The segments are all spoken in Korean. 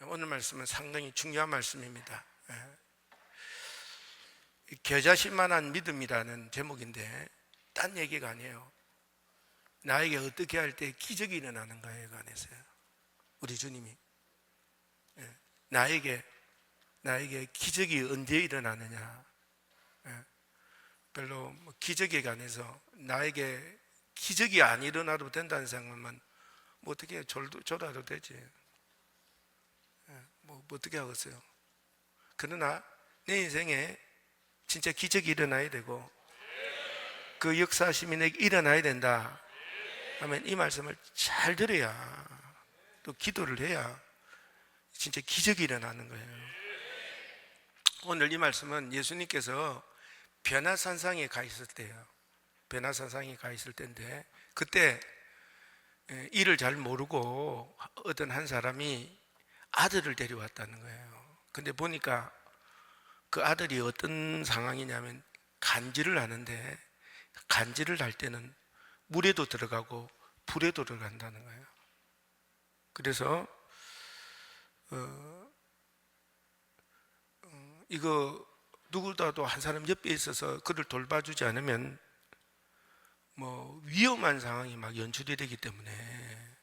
오늘 말씀은 상당히 중요한 말씀입니다. 겨자씨만한 믿음이라는 제목인데 딴 얘기가 아니에요. 나에게 어떻게 할 때 기적이 일어나는 거에 관해서요. 우리 주님이 나에게 기적이 언제 일어나느냐, 별로 기적에 관해서 나에게 기적이 안 일어나도 된다는 생각만 뭐 어떻게 졸아도 되지. 뭐 어떻게 하겠어요. 그러나 내 인생에 진짜 기적이 일어나야 되고 그 역사심이 내게 일어나야 된다 하면 이 말씀을 잘 들어야, 또 기도를 해야 진짜 기적이 일어나는 거예요. 오늘 이 말씀은 예수님께서 변화산상에 가 있을 때예요. 변화산상에 가 있을 때인데, 그때 일을 잘 모르고 어떤 한 사람이 아들을 데려왔다는 거예요. 근데 보니까 그 아들이 어떤 상황이냐면 간질을 하는데, 간질을 할 때는 물에도 들어가고 불에도 들어간다는 거예요. 그래서 이거 누구라도 한 사람 옆에 있어서 그를 돌봐주지 않으면 뭐 위험한 상황이 막 연출이 되기 때문에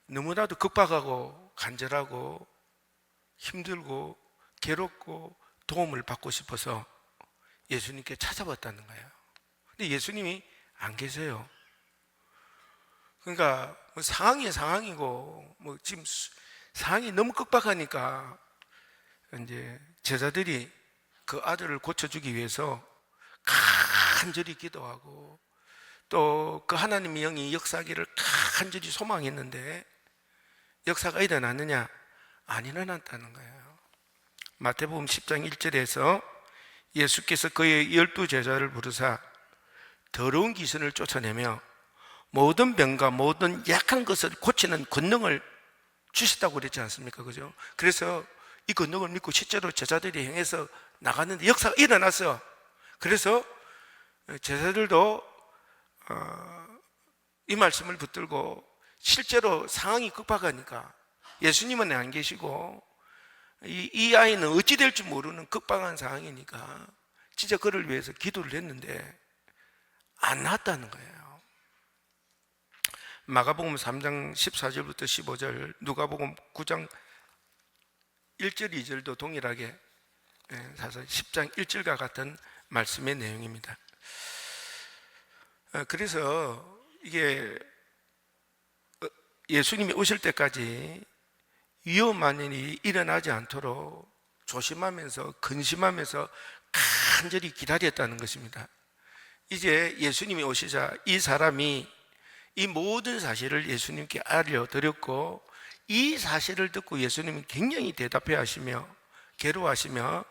너무나도 급박하고 간절하고 힘들고 괴롭고 도움을 받고 싶어서 예수님께 찾아왔다는 거예요. 근데 예수님이 안 계세요. 그러니까 뭐 상황이 상황이고 뭐 지금 상황이 너무 급박하니까 이제 제자들이 그 아들을 고쳐주기 위해서 간절히 기도하고 또 그 하나님의 영이 역사하기를 간절히 소망했는데 역사가 일어났느냐? 안 일어났다는 거예요. 마태복음 10장 1절에서 예수께서 그의 12 제자를 부르사 더러운 귀신을 쫓아내며 모든 병과 모든 약한 것을 고치는 권능을 주셨다고 그랬지 않습니까? 그죠? 그래서 이 권능을 믿고 실제로 제자들이 행해서 나갔는데 역사가 일어났어요. 그래서 제자들도 이 말씀을 붙들고 실제로 상황이 급박하니까 예수님은 안 계시고 이 아이는 어찌 될지 모르는 급박한 상황이니까 진짜 그를 위해서 기도를 했는데 안 나왔다는 거예요. 마가복음 3장 14절부터 15절, 누가복음 9장 1절 2절도 동일하게 사실 10장 1절과 같은 말씀의 내용입니다. 그래서 이게 예수님이 오실 때까지 위험한 일이 일어나지 않도록 조심하면서 근심하면서 간절히 기다렸다는 것입니다. 이제 예수님이 오시자 이 사람이 이 모든 사실을 예수님께 알려드렸고, 이 사실을 듣고 예수님이 굉장히 대답해 하시며 괴로워하시며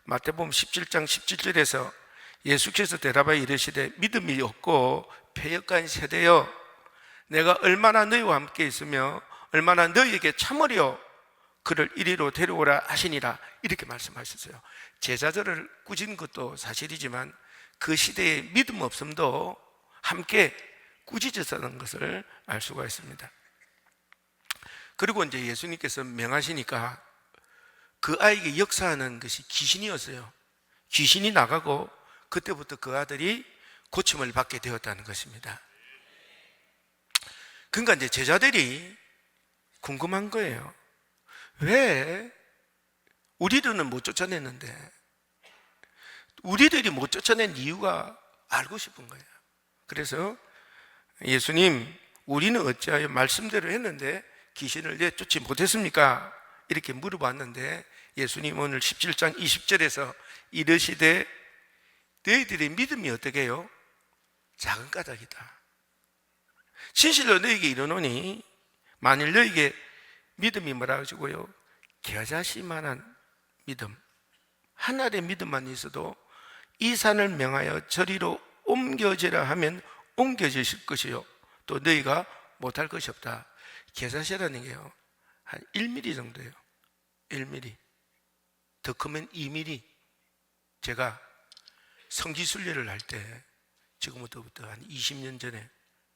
마태복음 17장 17절에서 예수께서 대답하여 이르시되 믿음이 없고 패역한 세대여, 내가 얼마나 너희와 함께 있으며 얼마나 너희에게 참으려 그를 이리로 데려오라 하시니라, 이렇게 말씀하셨어요. 제자들을 꾸짖은 것도 사실이지만 그 시대의 믿음 없음도 함께 꾸짖었다는 것을 알 수가 있습니다. 그리고 이제 예수님께서 명하시니까 그 아이에게 역사하는 것이 귀신이었어요. 귀신이 나가고 그때부터 그 아들이 고침을 받게 되었다는 것입니다. 그러니까 이제 제자들이 궁금한 거예요. 왜 우리들은 못 쫓아냈는데, 우리들이 못 쫓아낸 이유가 알고 싶은 거예요. 그래서 예수님, 우리는 어찌하여 말씀대로 했는데 귀신을 내쫓지 못했습니까? 이렇게 물어봤는데 예수님 오늘 17장 20절에서 이르시되 너희들의 믿음이 어떻게 해요? 작은 까닭이다. 진실로 너희에게 이르노니 만일 너희에게 믿음이 뭐라 하시고요? 겨자씨만한 믿음, 하나의 믿음만 있어도 이 산을 명하여 저리로 옮겨지라 하면 옮겨지실 것이요 또 너희가 못할 것이 없다. 겨자씨라는 게요 한 1mm 정도예요. 1mm, 더 크면 2mm. 제가 성지순례를 할 때, 지금부터 한 20년 전에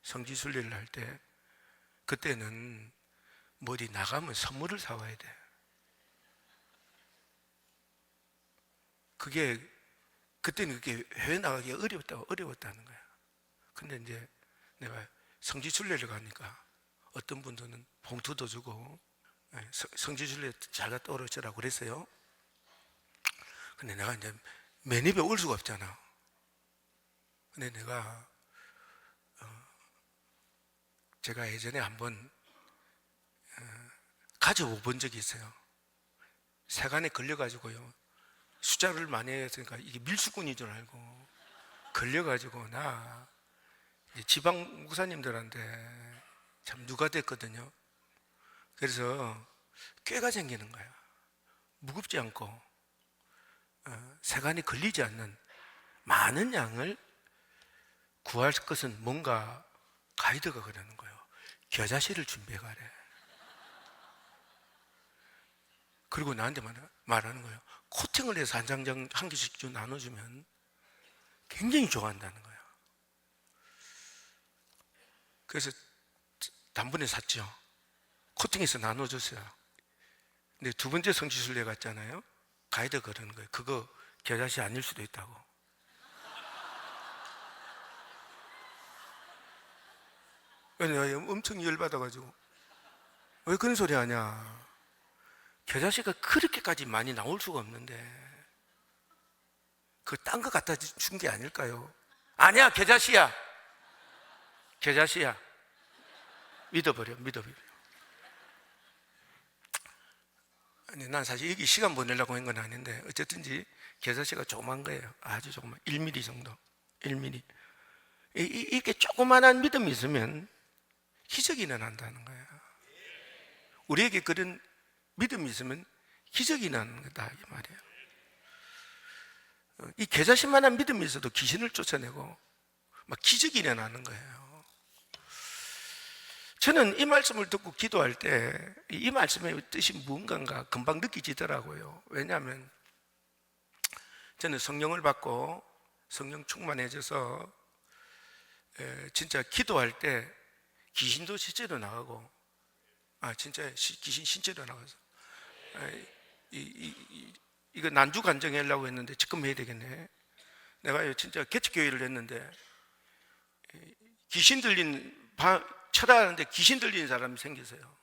성지순례를 할 때, 그때는 어디 나가면 선물을 사와야 돼. 그때는 그게 해외 나가기 어려웠다는 거야. 근데 이제 내가 성지순례를 가니까 어떤 분들은 봉투도 주고, 성지순례 잘 갔다 오시라고 그랬어요. 근데 내가 이제 맨 입에 올 수가 없잖아. 근데 제가 예전에 한번 가져오 본 적이 있어요. 세간에 걸려가지고요. 숫자를 많이 했으니까 이게 밀수꾼인 줄 알고 걸려가지고 나 지방 목사님들한테 참 누가 됐거든요. 그래서 꾀가 생기는 거야. 무겁지 않고 세간에 걸리지 않는 많은 양을 구할 것은 뭔가 가이드가 그러는 거예요. 겨자씨를 준비해 가래. 그리고 나한테 말하는 거예요. 코팅을 해서 한 개씩 좀 나눠주면 굉장히 좋아한다는 거예요. 그래서 단번에 샀죠. 코팅해서 나눠줬어요. 근데 두 번째 성지순례 갔잖아요. 가이드가 그러는 거예요. 그거 겨자씨 아닐 수도 있다고. 내가 엄청 열받아가지고 왜 그런 소리 하냐. 겨자씨가 그렇게까지 많이 나올 수가 없는데 그 딴 거 갖다 준 게 아닐까요? 아니야, 겨자씨야. 겨자씨야. 믿어버려. 아니, 난 사실 여기 시간 보내려고 한 건 아닌데 어쨌든지 겨자씨가 조그만 거예요. 아주 조그만, 1mm 정도. 1mm. 이렇게 조그만한 믿음이 있으면 기적이 일어난다는 거야. 우리에게 그런 믿음이 있으면 기적이 일어나는 거다 이 말이에요. 이 겨자씨만한 믿음이 있어도 귀신을 쫓아내고 막 기적이 일어나는 거예요. 저는 이 말씀을 듣고 기도할 때 이 말씀의 뜻이 무언가 금방 느껴지더라고요. 왜냐하면 저는 성령을 받고 성령 충만해져서 진짜 기도할 때 귀신도 실제로 나가고, 진짜 귀신 실제로 나가서 이거 난주 간증하려고 했는데 지금 해야 되겠네. 내가 진짜 개척교회를 했는데 귀신 들린 철학하는데 귀신 들린 사람이 생겼어요.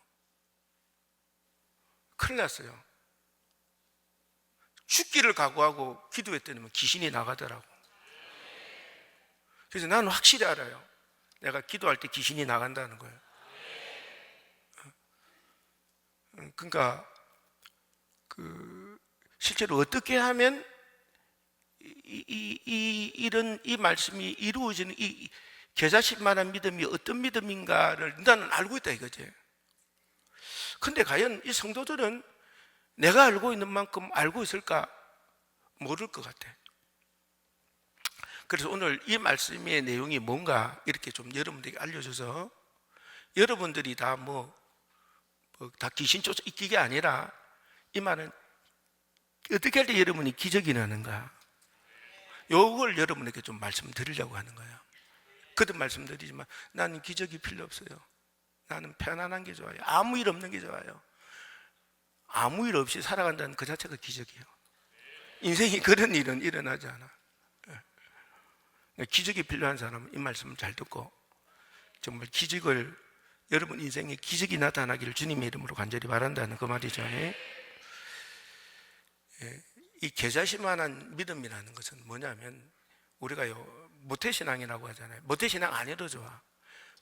큰일 났어요. 죽기를 각오하고 기도했더니 귀신이 나가더라고. 그래서 나는 확실히 알아요. 내가 기도할 때 귀신이 나간다는 거예요. 그러니까 실제로 어떻게 하면 이런 말씀이 이루어지는 이 겨자씨만한 믿음이 어떤 믿음인가를 나는 알고 있다 이거지. 근데 과연 이 성도들은 내가 알고 있는 만큼 알고 있을까? 모를 것 같아. 그래서 오늘 이 말씀의 내용이 뭔가 이렇게 좀 여러분들에게 알려줘서 여러분들이 다 다 귀신 쫓아 이기게 아니라 이 말은 어떻게 할 때 여러분이 기적이 나는가, 요걸 여러분에게 좀 말씀드리려고 하는 거예요. 그도 말씀드리지만 나는 기적이 필요 없어요. 나는 편안한 게 좋아요. 아무 일 없는 게 좋아요. 아무 일 없이 살아간다는 그 자체가 기적이에요. 인생이 그런 일은 일어나지 않아. 기적이 필요한 사람은 이 말씀을 잘 듣고 정말 기적을, 여러분 인생에 기적이 나타나기를 주님의 이름으로 간절히 바란다는 그 말이죠. 이 겨자씨만한 믿음이라는 것은 뭐냐면, 우리가요 모태신앙이라고 하잖아요. 모태신앙 아니어도 좋아.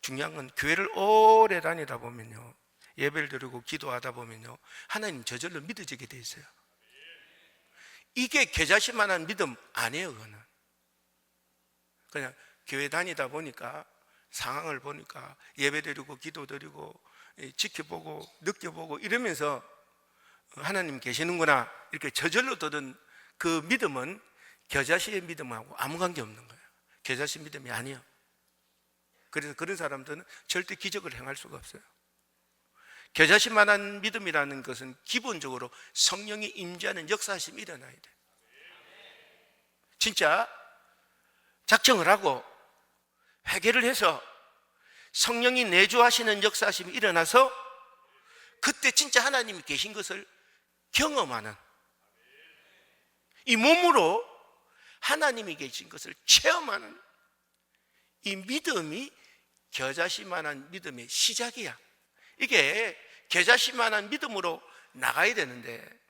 중요한 건 교회를 오래 다니다 보면요, 예배를 드리고 기도하다 보면요, 하나님 저절로 믿어지게 돼 있어요. 이게 겨자씨만한 믿음 아니에요. 그거는 그냥 교회 다니다 보니까, 상황을 보니까 예배 드리고 기도 드리고 지켜보고 느껴보고 이러면서 하나님 계시는구나 이렇게 저절로 들은 그 믿음은 겨자씨의 믿음하고 아무 관계 없는 거예요. 겨자씨 믿음이 아니에요. 그래서 그런 사람들은 절대 기적을 행할 수가 없어요. 겨자씨만한 믿음이라는 것은 기본적으로 성령이 임재하는 역사심이 일어나야 돼요. 진짜 작정을 하고 회개를 해서 성령이 내주하시는 역사심이 일어나서 그때 진짜 하나님이 계신 것을 경험하는, 이 몸으로 하나님이 계신 것을 체험하는 이 믿음이 겨자씨만한 믿음의 시작이야. 이게 겨자씨만한 믿음으로 나가야 되는데,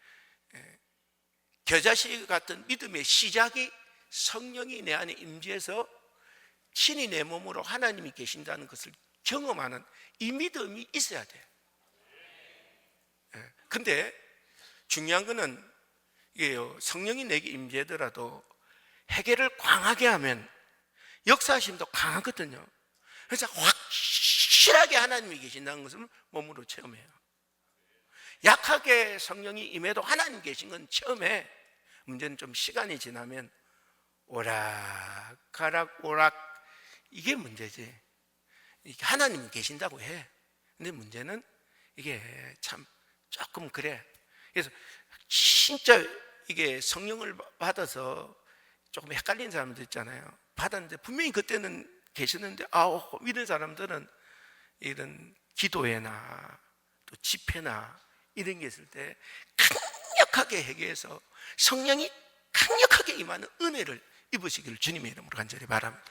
겨자씨 같은 믿음의 시작이 성령이 내 안에 임재해서 친히 내 몸으로 하나님이 계신다는 것을 경험하는 이 믿음이 있어야 돼. 근데 중요한 거는 이게요, 성령이 내게 임재하더라도 회개를 강하게 하면 역사하심도 강하거든요. 그래서 확실하게 하나님이 계신다는 것을 몸으로 체험해요. 약하게 성령이 임해도 하나님 계신 건 체험해. 문제는 좀 시간이 지나면 오락가락 오락, 이게 문제지. 하나님이 계신다고 해. 근데 문제는 이게 참 조금 그래. 그래서 진짜 이게 성령을 받아서 조금 헷갈린 사람들 있잖아요. 받았는데 분명히 그때는 계셨는데, 이런 사람들은 이런 기도회나 또 집회나 이런 게 있을 때 강력하게 회개해서 성령이 강력하게 임하는 은혜를 입으시기를 주님의 이름으로 간절히 바랍니다.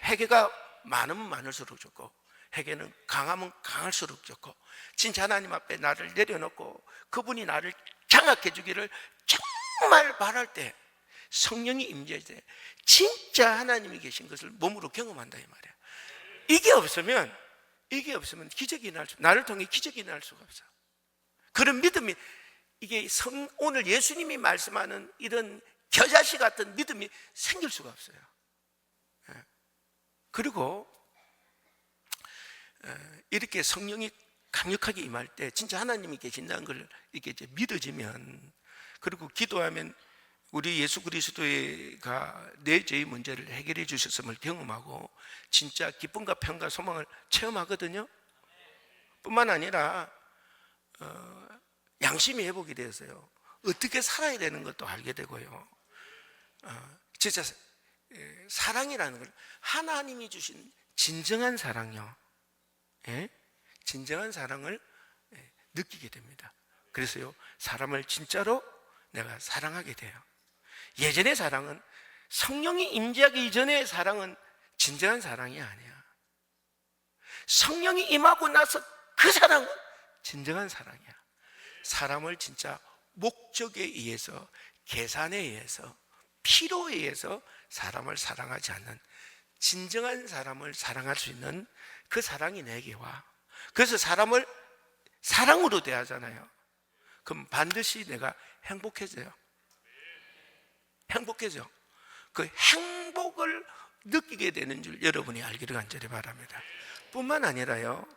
회개가 많으면 많을수록 좋고, 회개는 강하면 강할수록 좋고, 진짜 하나님 앞에 나를 내려놓고 그분이 나를 장악해 주기를 정말 바랄 때, 성령이 임재할 때 진짜 하나님이 계신 것을 몸으로 경험한다 이 말이야. 이게 없으면 기적이 나를 통해 기적이 날 수가 없어. 그런 믿음이, 이게 오늘 예수님이 말씀하는 이런 겨자씨 같은 믿음이 생길 수가 없어요. 그리고 이렇게 성령이 강력하게 임할 때 진짜 하나님이 계신다는 걸 이렇게 이제 믿어지면, 그리고 기도하면 우리 예수 그리스도가 내 죄의 문제를 해결해 주셨음을 경험하고 진짜 기쁨과 평과 소망을 체험하거든요. 뿐만 아니라 양심이 회복이 되어서요, 어떻게 살아야 되는 것도 알게 되고요. 진짜 사랑이라는 걸, 하나님이 주신 진정한 사랑요, 진정한 사랑을 느끼게 됩니다. 그래서요, 사람을 진짜로 내가 사랑하게 돼요. 예전의 사랑은, 성령이 임재하기 이전의 사랑은 진정한 사랑이 아니야. 성령이 임하고 나서 그 사랑은 진정한 사랑이야. 사람을 진짜 목적에 의해서, 계산에 의해서, 필요에 의해서 사람을 사랑하지 않는 진정한 사람을 사랑할 수 있는 그 사랑이 내게 와. 그래서 사람을 사랑으로 대하잖아요. 그럼 반드시 내가 행복해져요. 행복해져. 그 행복을 느끼게 되는 줄 여러분이 알기를 간절히 바랍니다. 뿐만 아니라요,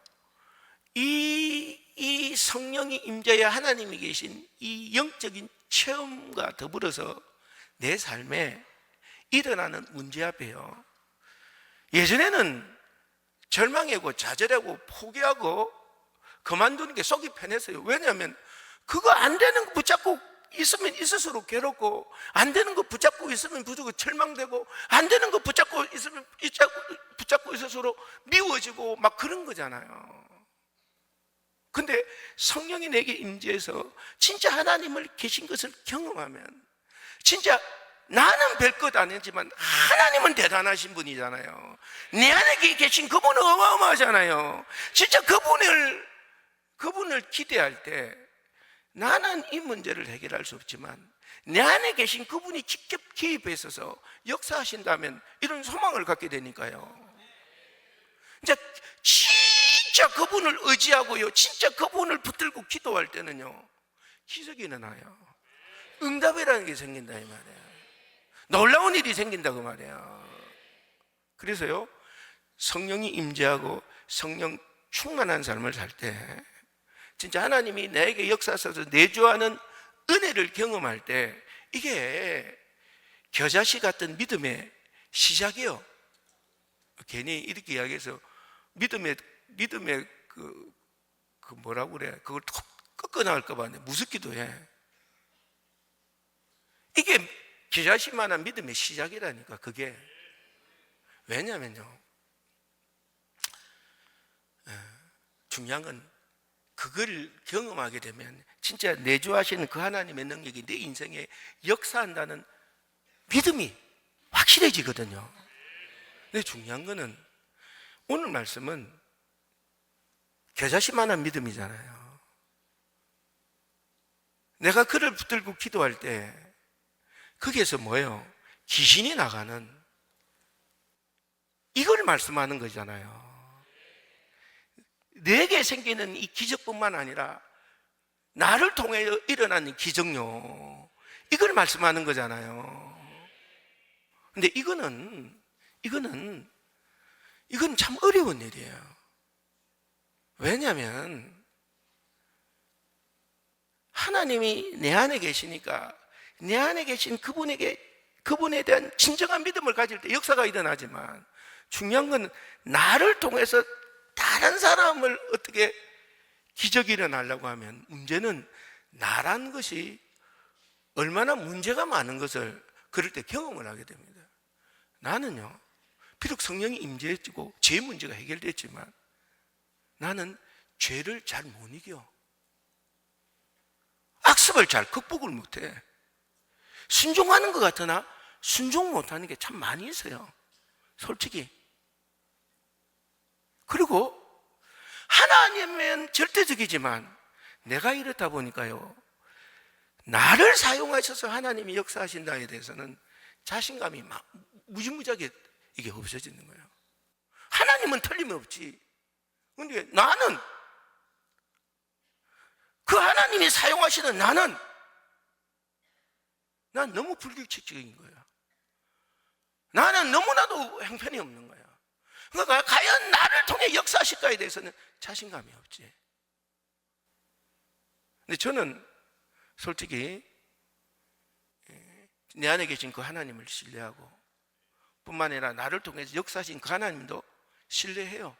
이 성령이 임재하여 하나님이 계신 이 영적인 체험과 더불어서 내 삶에 일어나는 문제 앞에요, 예전에는 절망하고 좌절하고 포기하고 그만두는 게 속이 편했어요. 왜냐하면 그거 안 되는 거 붙잡고 있으면 있을수록 괴롭고, 안 되는 거 붙잡고 있으면 절망되고, 안 되는 거 붙잡고 있으면 붙잡고 있을수록 미워지고 막 그런 거잖아요. 근데 성령이 내게 임재해서 진짜 하나님을 계신 것을 경험하면, 진짜 나는 별것 아니지만 하나님은 대단하신 분이잖아요. 내 안에 계신 그분은 어마어마하잖아요. 진짜 그분을 기대할 때 나는 이 문제를 해결할 수 없지만 내 안에 계신 그분이 직접 개입해 있어서 역사하신다면 이런 소망을 갖게 되니까요. 이제 진짜 그분을 의지하고요, 진짜 그분을 붙들고 기도할 때는요, 기적이 일어나요. 응답이라는 게 생긴다 이 말이에요. 놀라운 일이 생긴다 그 말이에요. 그래서요, 성령이 임재하고 성령 충만한 삶을 살 때 진짜 하나님이 나에게 역사하셔서 내주하는 은혜를 경험할 때, 이게 겨자씨 같은 믿음의 시작이요. 괜히 이렇게 이야기해서 믿음의 그 뭐라고 그래, 그걸 톡 꺾어 나갈까 봐 무섭기도 해. 이게 겨자씨만한 믿음의 시작이라니까. 그게 왜냐면요, 중요한 건 그걸 경험하게 되면 진짜 내주하시는 그 하나님의 능력이 내 인생에 역사한다는 믿음이 확실해지거든요. 근데 중요한 거는 오늘 말씀은 겨자씨만한 믿음이잖아요. 내가 그를 붙들고 기도할 때 거기에서 뭐예요? 귀신이 나가는 이걸 말씀하는 거잖아요. 내게 생기는 이 기적뿐만 아니라 나를 통해 일어나는 기적요, 이걸 말씀하는 거잖아요. 근데 이건 참 어려운 일이에요. 왜냐하면 하나님이 내 안에 계시니까 내 안에 계신 그분에 대한 진정한 믿음을 가질 때 역사가 일어나지만, 중요한 건 나를 통해서 다른 사람을 어떻게 기적이 일어나려고 하면 문제는 나란 것이 얼마나 문제가 많은 것을 그럴 때 경험을 하게 됩니다. 나는요, 비록 성령이 임재했고 죄 문제가 해결됐지만 나는 죄를 잘 못 이겨. 악습을 잘 극복을 못해. 순종하는 것 같으나 순종 못하는 게 참 많이 있어요, 솔직히. 그리고 하나님은 절대적이지만 내가 이렇다 보니까요, 나를 사용하셔서 하나님이 역사하신다에 대해서는 자신감이 막 무지무지하게 이게 없어지는 거예요. 하나님은 틀림없지. 근데 나는, 그 하나님이 사용하시는 난 너무 불규칙적인 거야. 나는 너무나도 형편이 없는 거야. 그러니까 과연 나를 통해 역사하실까에 대해서는 자신감이 없지. 근데 저는 솔직히 내 안에 계신 그 하나님을 신뢰하고, 뿐만 아니라 나를 통해서 역사하신 그 하나님도 신뢰해요.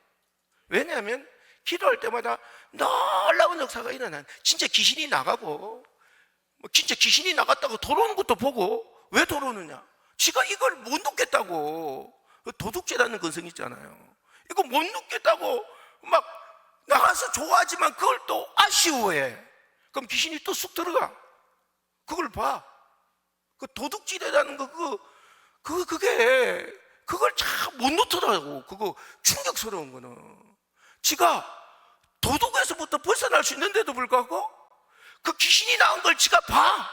왜냐하면 기도할 때마다 놀라운 역사가 일어나는, 진짜 귀신이 나가고, 진짜 귀신이 나갔다고 돌아오는 것도 보고. 왜 돌아오느냐? 지가 이걸 못 놓겠다고. 도둑질하는 근성이 있잖아요. 이거 못 놓겠다고 막 나가서 좋아하지만 그걸 또 아쉬워해. 그럼 귀신이 또 쑥 들어가. 그걸 봐. 그 도둑질이라는 거, 그걸 참 못 놓더라고. 그거 충격스러운 거는. 지가 도둑에서부터 벗어날 수 있는데도 불구하고 그 귀신이 나온 걸 지가 봐.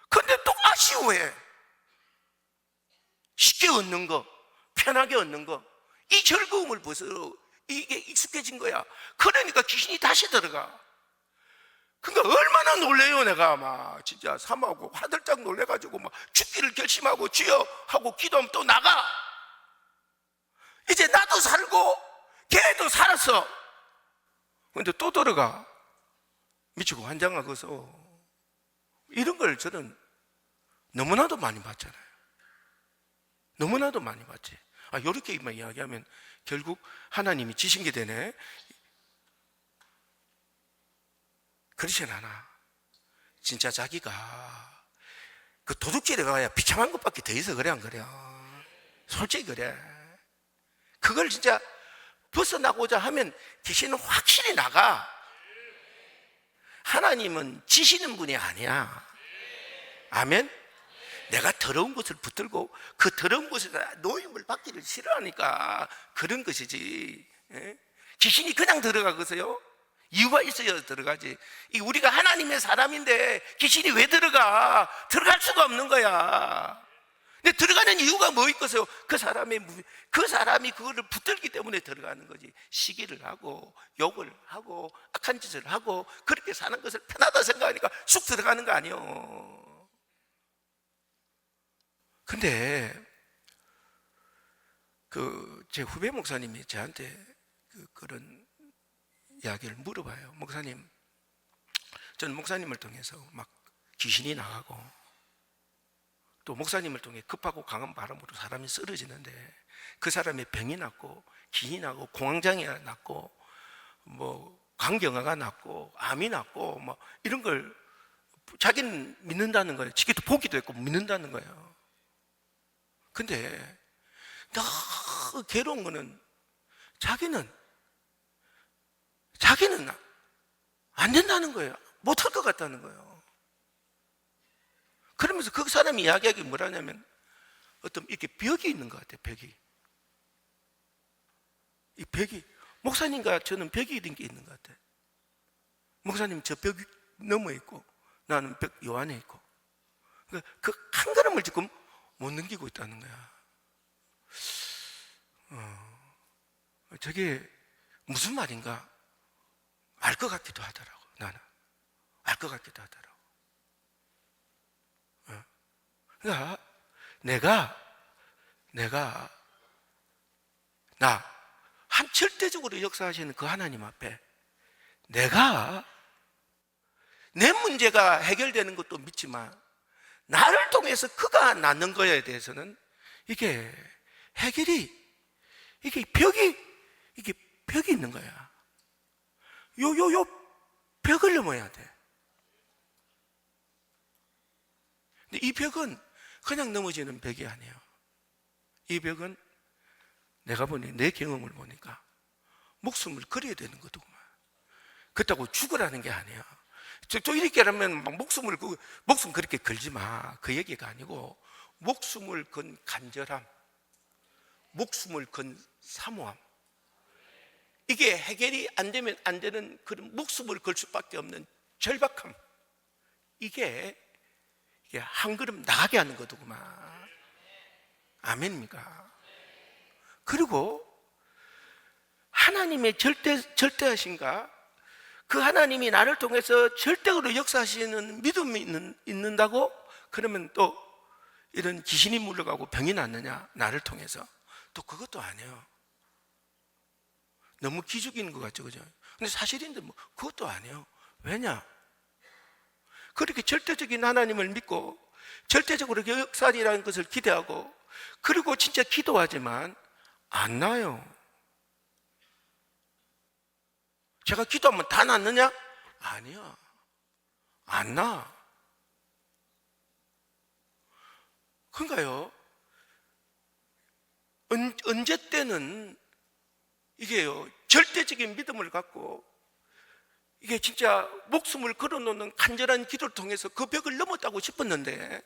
근데 또 아쉬워해. 쉽게 얻는 거, 편하게 얻는 거, 이 즐거움을 벗어 이게 익숙해진 거야. 그러니까 귀신이 다시 들어가. 그러니까 얼마나 놀래요. 내가 막 진짜 삼하고 화들짝 놀래가지고 막 죽기를 결심하고 주여 하고 기도하면 또 나가. 이제 나도 살고 걔도 살았어. 근데 또 들어가. 미치고 환장하고서. 이런 걸 저는 너무나도 많이 봤잖아요. 너무나도 많이 봤지. 이렇게만 이야기하면 결국 하나님이 지신 게 되네. 그렇진 않아. 진짜 자기가 그 도둑질에 가야 비참한 것밖에 더 있어. 그래 안 그래? 솔직히 그래. 그걸 진짜 벗어나고자 하면 귀신은 확실히 나가. 하나님은 지시는 분이 아니야. 아멘? 내가 더러운 것을 붙들고 그 더러운 것에다 노임을 받기를 싫어하니까 그런 것이지. 귀신이 그냥 들어가겠어요? 이유가 있어야 들어가지. 우리가 하나님의 사람인데 귀신이 왜 들어가? 들어갈 수가 없는 거야. 근데 들어가는 이유가 뭐 있겠어요? 그 사람이 그거를 붙들기 때문에 들어가는 거지. 시기를 하고 욕을 하고 악한 짓을 하고 그렇게 사는 것을 편하다 생각하니까 쑥 들어가는 거 아니에요. 근데 제 후배 목사님이 저한테 그런 이야기를 물어봐요. 목사님, 저는 목사님을 통해서 막 귀신이 나가고 또 목사님을 통해 급하고 강한 바람으로 사람이 쓰러지는데 그 사람의 병이 낫고 기이 나고 공황장애가 낫고 뭐 간경화가 낫고 암이 낫고 뭐 이런 걸 자기는 믿는다는 거예요. 지기도 보기도 했고 믿는다는 거예요. 근데 너무 괴로운 거는 자기는 안 된다는 거예요. 못할 것 같다는 거예요. 그러면서 그 사람이 이야기하기 뭐라냐면 어떤 이렇게 벽이 있는 것 같아요. 벽이. 이 벽이, 목사님과 저는 벽이 이런 게 있는 것 같아요. 목사님 저 벽 넘어 있고 나는 벽 요 안에 있고, 그 한 걸음을 지금 못 넘기고 있다는 거야. 저게 무슨 말인가 알 것 같기도 하더라고. 나는 알 것 같기도 하더라고. 그러니까 내가 한 절대적으로 역사하시는 그 하나님 앞에 내가 내 문제가 해결되는 것도 믿지만 나를 통해서 그가 낳는 거에 대해서는 이게 해결이, 이게 벽이 있는 거야. 요 벽을 넘어야 돼. 근데 이 벽은 그냥 넘어지는 벽이 아니에요. 이 벽은 내가 보니, 내 경험을 보니까 목숨을 걸어야 되는 거더구만. 그렇다고 죽으라는 게 아니야. 또 이렇게 하면 막 목숨 그렇게 걸지 마. 그 얘기가 아니고, 목숨을 건 간절함, 목숨을 건 사모함, 이게 해결이 안 되면 안 되는 그런 목숨을 걸 수밖에 없는 절박함, 이게 한 걸음 나가게 하는 거더구만. 아멘입니까? 그리고 하나님의 절대하신가, 그 하나님이 나를 통해서 절대로 역사하시는 믿음이 있는다고 그러면 또 이런 귀신이 물러가고 병이 낫느냐, 나를 통해서? 또 그것도 아니에요. 너무 기죽이는 것 같죠, 그죠? 근데 사실인데 뭐 그것도 아니에요. 왜냐? 그렇게 절대적인 하나님을 믿고 절대적으로 역사이라는 것을 기대하고, 그리고 진짜 기도하지만 안 나요. 제가 기도하면 다 낫느냐? 아니야, 안 나. 그러니까요, 언제 때는 이게요, 절대적인 믿음을 갖고 이게 진짜 목숨을 걸어놓는 간절한 기도를 통해서 그 벽을 넘었다고 싶었는데,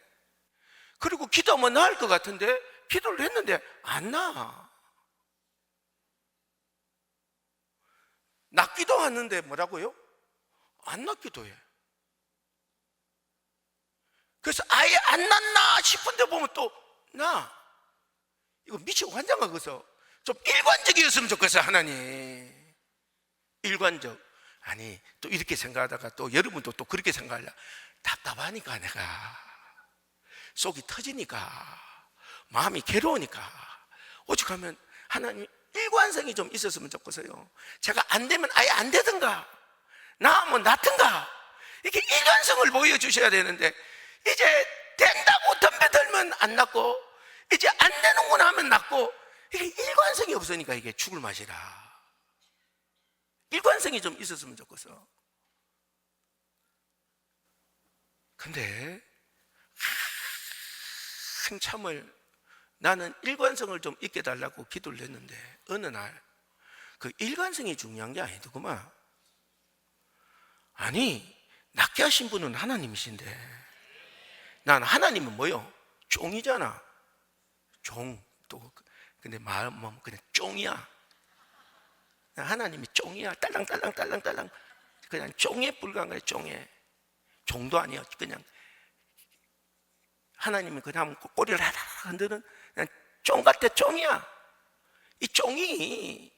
그리고 기도하면 나을 것 같은데 기도를 했는데 안 나. 낫기도 하는데 뭐라고요? 안 낫기도 해. 그래서 아예 안 낫나 싶은데 보면 또 나. 이거 미치고 환장하고서 좀 일관적이었으면 좋겠어요. 하나님, 일관적. 아니, 또 이렇게 생각하다가 또 여러분도 또 그렇게 생각하려. 답답하니까, 내가 속이 터지니까, 마음이 괴로우니까 오죽하면 하나님 일관성이 좀 있었으면 좋겠어요. 제가 안 되면 아예 안 되든가, 나으면 낫든가, 이렇게 일관성을 보여주셔야 되는데, 이제 된다고 덤벼들면 안 낫고, 이제 안 되는구나 하면 낫고, 이게 일관성이 없으니까 이게 죽을 맛이라. 일관성이 좀 있었으면 좋겠어. 근데 한참을 나는 일관성을 좀 있게 달라고 기도를 했는데, 어느 날 그 일관성이 중요한 게 아니더구만. 아니, 낫게 하신 분은 하나님이신데, 난 하나님은 뭐요? 종이잖아. 종. 또 근데 마음은 그냥 종이야. 하나님이 종이야. 딸랑딸랑 그냥 종에 불과한 거야. 종도 아니야. 그냥 하나님이 그냥 꼬리를 하나 흔드는 그냥 종 같아. 종이야. 이 종이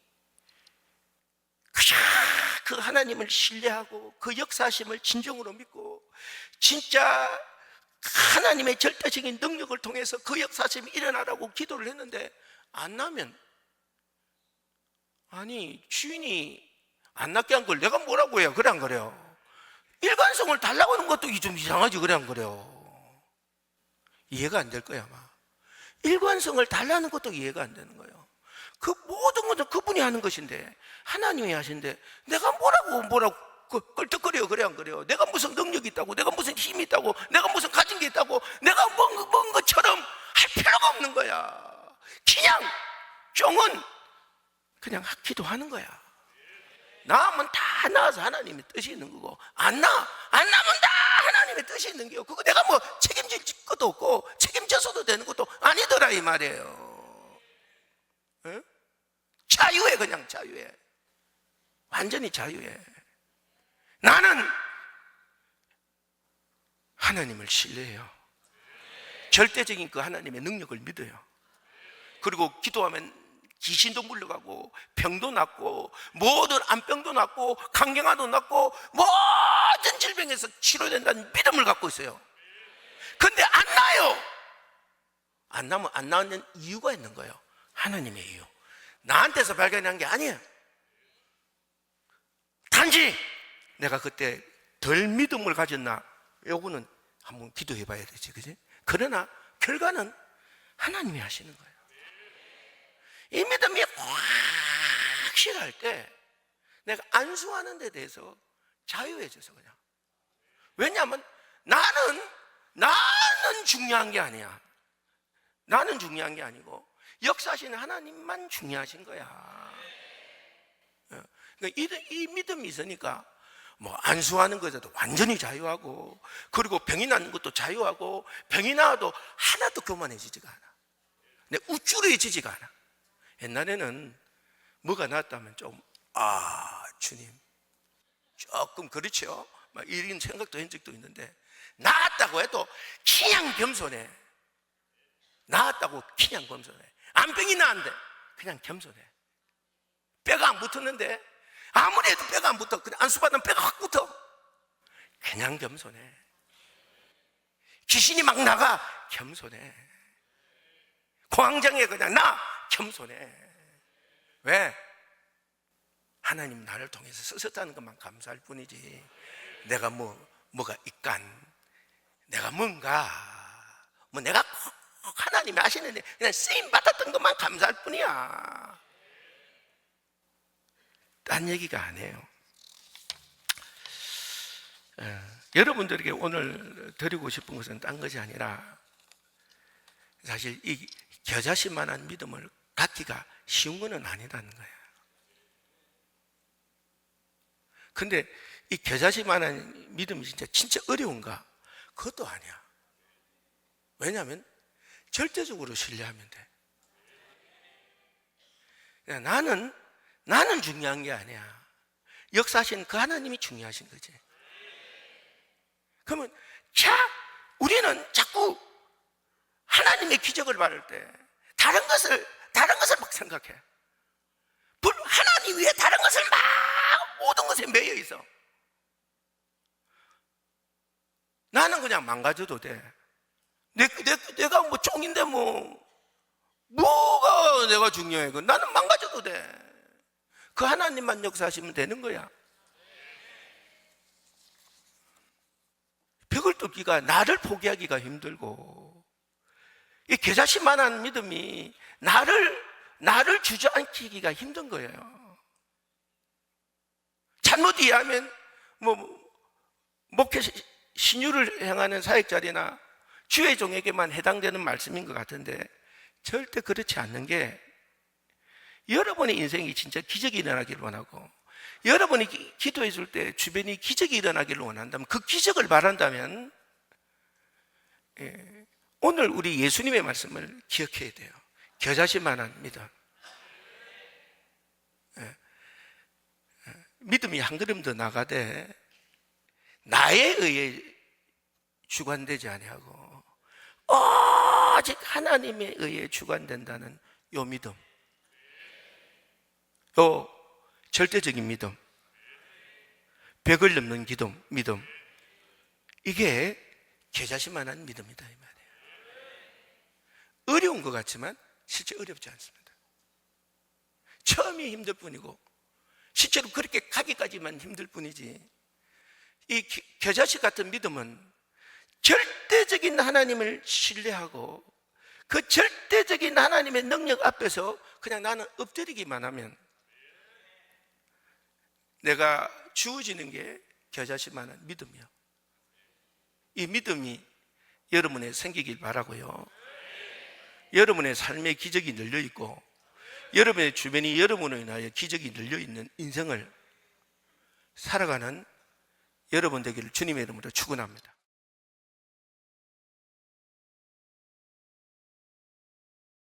그 하나님을 신뢰하고 그 역사심을 진정으로 믿고 진짜 하나님의 절대적인 능력을 통해서 그 역사심이 일어나라고 기도를 했는데 안 나면, 아니, 주인이 안 낫게 한 걸 내가 뭐라고 해요? 그래 안 그래요? 일관성을 달라고 하는 것도 좀 이상하지. 그래 안 그래요? 이해가 안 될 거야 아마. 일관성을 달라는 것도 이해가 안 되는 거예요. 그 모든 것은 그분이 하는 것인데, 하나님이 하신데 내가 뭐라고 껄떡거려요. 그래 안 그래요? 내가 무슨 능력이 있다고, 내가 무슨 힘이 있다고, 내가 무슨 가진 게 있다고, 내가 뭔 것처럼 할 필요가 없는 거야. 그냥 종은 그냥 기도하는 거야. 나오면 다 나와서 하나님의 뜻이 있는 거고, 안 나오면 다 하나님의 뜻이 있는 거요. 그거 내가 뭐 책임질 것도 없고 책임져서도 되는 것도 아니더라 이 말이에요. 에? 자유해, 그냥 자유해. 완전히 자유해. 나는 하나님을 신뢰해요. 절대적인 그 하나님의 능력을 믿어요. 그리고 기도하면 귀신도 물러가고 병도 낫고 모든 암병도 낫고 강경화도 낫고 모든 질병에서 치료된다는 믿음을 갖고 있어요. 근데 안 나요. 안 나면 안 나는 이유가 있는 거예요. 하나님의 이유. 나한테서 발견한 게 아니에요. 단지 내가 그때 덜 믿음을 가졌나, 요거는 한번 기도해 봐야 되지, 그지? 그러나 결과는 하나님이 하시는 거예요. 이 믿음이 확실할 때 내가 안수하는 데 대해서 자유해져서 그냥. 왜냐하면 나는 중요한 게 아니야. 나는 중요한 게 아니고 역사하시는 하나님만 중요하신 거야. 그러니까 이 믿음이 있으니까 뭐 안수하는 것에도 완전히 자유하고, 그리고 병이 나는 것도 자유하고, 병이 나와도 하나도 교만해지지가 않아. 근데 우쭐해지지가 않아. 옛날에는 뭐가 났다면 좀, 주님, 조금 그렇죠. 막 이런 생각도 한 적도 있는데, 나았다고 해도 그냥 겸손해. 나았다고 그냥 겸손해. 암병이 나는데 그냥 겸손해. 뼈가 안 붙었는데 아무리 해도 뼈가 안 붙어. 그냥 안수받으면 뼈가 확 붙어. 그냥 겸손해. 귀신이 막 나가, 겸손해. 공황장애 그냥 나, 겸손해. 왜? 하나님 나를 통해서 쓰셨다는 것만 감사할 뿐이지, 내가 뭐가 있간, 내가 뭔가 내가 꼭 하나님이 하시는데 그냥 쓰임 받았던 것만 감사할 뿐이야. 딴 얘기가 아니에요. 여러분들에게 오늘 드리고 싶은 것은 딴 것이 아니라, 사실 이 겨자씨만한 믿음을 갖기가 쉬운 것은 아니라는 거예요. 근데 이 겨자씨만한 믿음이 진짜 어려운가? 그것도 아니야. 왜냐하면 절대적으로 신뢰하면 돼. 나는 중요한 게 아니야. 역사하신 그 하나님이 중요하신 거지. 그러면 우리는 자꾸 하나님의 기적을 바랄 때 다른 것을 막 생각해. 하나님 위에 다른 것을 막 모든 것에 매여 있어. 나는 그냥 망가져도 돼. 내가 뭐 쫑인데 뭐가 내가 중요해. 나는 망가져도 돼. 그 하나님만 역사하시면 되는 거야. 벽을 뚫기가, 나를 포기하기가 힘들고, 이 겨자씨만한 믿음이 나를 주저앉히기가 힘든 거예요. 잘못 이해하면 목회 신유를 행하는 사역자리나 주의 종에게만 해당되는 말씀인 것 같은데, 절대 그렇지 않는 게, 여러분의 인생이 진짜 기적이 일어나기를 원하고, 여러분이 기도해 줄 때 주변이 기적이 일어나기를 원한다면, 그 기적을 바란다면, 오늘 우리 예수님의 말씀을 기억해야 돼요. 겨자씨만한 믿음. 믿음이 한 걸음 더 나가되 나에 의해 주관되지 아니하고 오직 하나님에 의해 주관된다는 요 믿음, 요 절대적인 믿음, 벽을 넘는 믿음, 이게 겨자씨만한 믿음이다 이 말이에요. 어려운 것 같지만 실제 어렵지 않습니다. 처음이 힘들 뿐이고 실제로 그렇게 가기까지만 힘들 뿐이지, 이 겨자씨 같은 믿음은 절대적인 하나님을 신뢰하고 그 절대적인 하나님의 능력 앞에서 그냥 나는 엎드리기만 하면 내가 주어지는 게 겨자씨만한 믿음이요. 이 믿음이 여러분에 생기길 바라고요. 여러분의 삶에 기적이 늘려있고 여러분의 주변이 여러분으로 인하여 기적이 늘려있는 인생을 살아가는 여러분 되기를 주님의 이름으로 축원합니다.